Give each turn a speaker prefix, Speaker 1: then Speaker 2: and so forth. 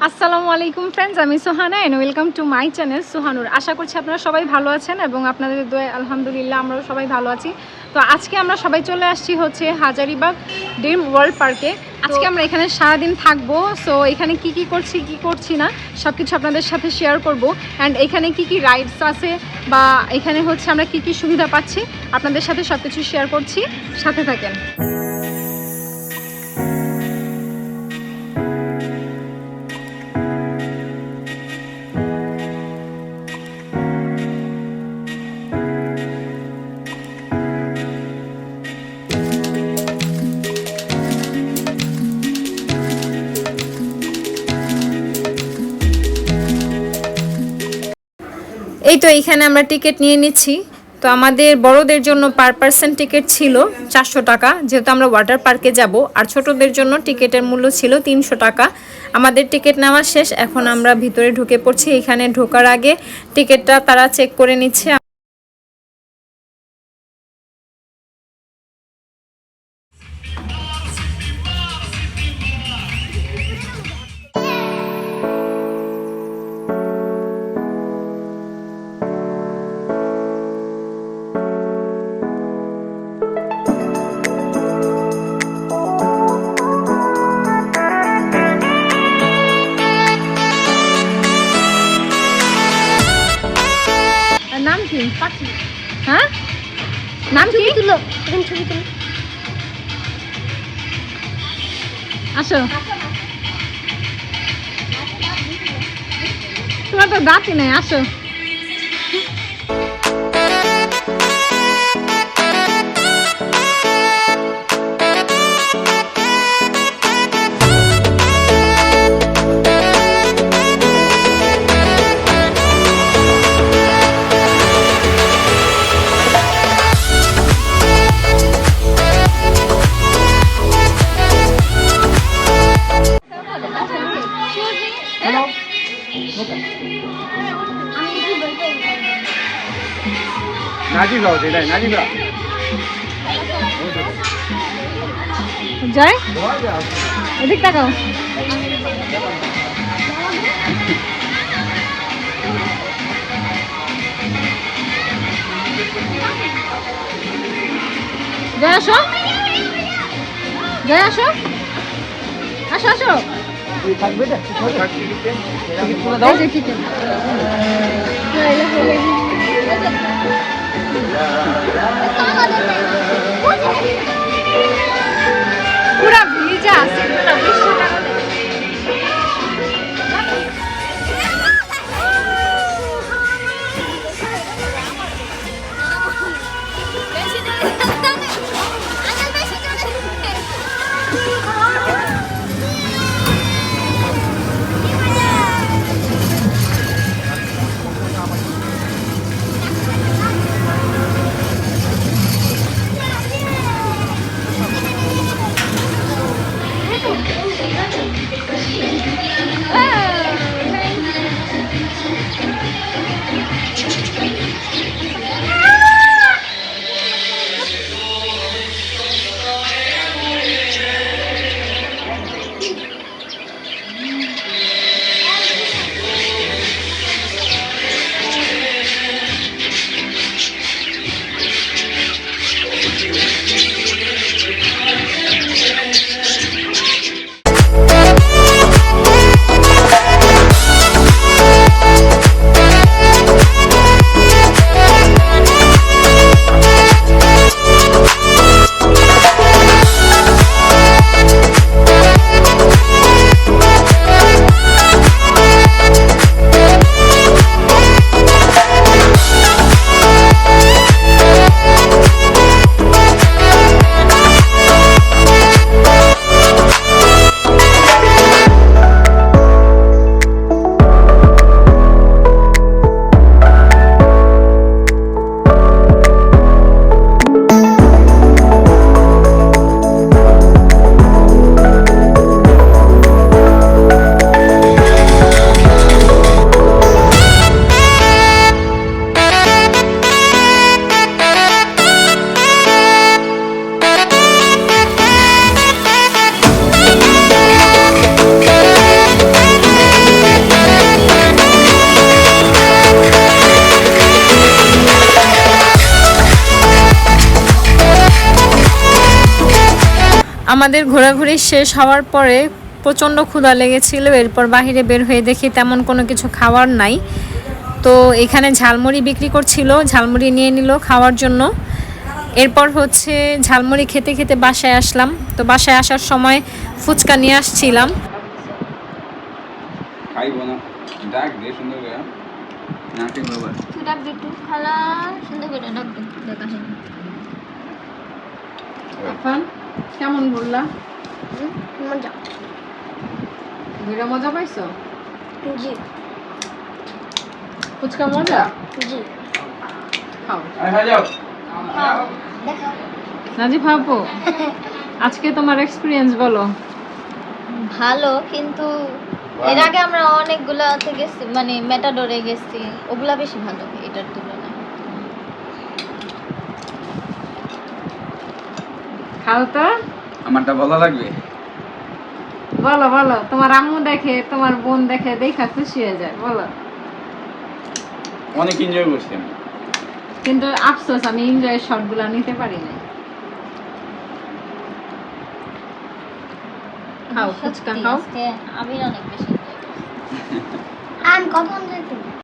Speaker 1: আসসালামু আলাইকুম ফ্রেন্ডস, আমি Sohana and welcome to my channel Sohanur. আশা করছি আপনারা সবাই ভালো আছেন এবং আপনাদের দোয়ায় আলহামদুলিল্লাহ আমরাও সবাই ভালো আছি। তো আজকে আমরা সবাই চলে আসছি হচ্ছে হাজারীবাগ ড্রিম ওয়ার্ল্ড পার্কে। আজকে আমরা এখানে সারাদিন থাকবো। সো এখানে কি করছি কি করছি না সব কিছু আপনাদের সাথে শেয়ার করব। অ্যান্ড এখানে কি রাইডস আছে বা এখানে হচ্ছে আমরা কি সুবিধা পাচ্ছি আপনাদের সাথে সব কিছু শেয়ার করছি, সাথে থাকেন। এই তো এইখানে আমরা টিকিট নিয়ে নিচ্ছি। তো আমাদের বড়দের জন্য পার পার্সন টিকিট ছিল 400 টাকা, যেহেতু আমরা ওয়াটার পার্কে যাব। আর ছোটদের জন্য টিকিটের মূল্য ছিল 300 টাকা। আমাদের টিকিট নেওয়া শেষ, এখন আমরা ভিতরে ঢুকে পড়ছি। এখানে ঢোকার আগে টিকিটটা তারা চেক করে নিচ্ছে। নাম কি? হ্যাঁ, নাম কি? আসো, তোমার তো দাঁতই নাই, আসো। জয়, এদিক তাকাও। জয় আসো, জয় আসো, আসো আসো। পুরা ভিজা আছে, পুরা বৃষ্টিটা। আমাদের ঘোরাঘুরি শেষ হওয়ার পরে প্রচণ্ড ক্ষুধা লেগেছিল। এরপর বাইরে বের হয়ে দেখি তেমন কোনো কিছু খাওয়ার নাই। তো এখানে ঝালমুড়ি বিক্রি করছিল, ঝালমুড়ি নিয়ে নিল খাওয়ার জন্য। এরপর হচ্ছে ঝালমুড়ি খেতে খেতে বাসায় আসলাম। তো বাসায় আসার সময় ফুচকা নিয়ে আসছিলাম।
Speaker 2: খাইবো না, ডাক দে সুন্দর করে। নাকি বাবা
Speaker 3: তুই ডাক দে, তুই খালা সুন্দর করে ডাক দে, দেখ আসেন।
Speaker 1: এখন কেমন বললা?
Speaker 3: মজা।
Speaker 1: ঘুরে মজা পাইছো?
Speaker 3: জি
Speaker 1: ফুচকা মজা?
Speaker 3: জি।
Speaker 1: খাও।
Speaker 2: আয় যাও।
Speaker 3: দেখো
Speaker 1: নাজিব আপু, আজকে তোমার এক্সপিরিয়েন্স বলো।
Speaker 3: ভালো, কিন্তু এর আগে আমরা অনেকগুলাতে গেছি, মানে মেটাডোরে গেছি, ওগুলা বেশি ভালো এটার তুলনায়।
Speaker 1: খাও তো,
Speaker 2: আমারটা ভালো লাগবে।
Speaker 1: বলো বলো, তোমার আম্মু দেখে, তোমার বোন দেখে দেখা খুশি হয়ে যায়, বলো।
Speaker 2: অনেক এনজয় করছি আমি।
Speaker 1: কিন্তু আফসোস আমি এনজয়ের শটগুলো নিতে পারি না। খাও ফুচকা
Speaker 3: সত্যি,
Speaker 1: খাও।
Speaker 3: আজকে আমি অনেক বেশি enjoy করছি। আমি কখন যাইতে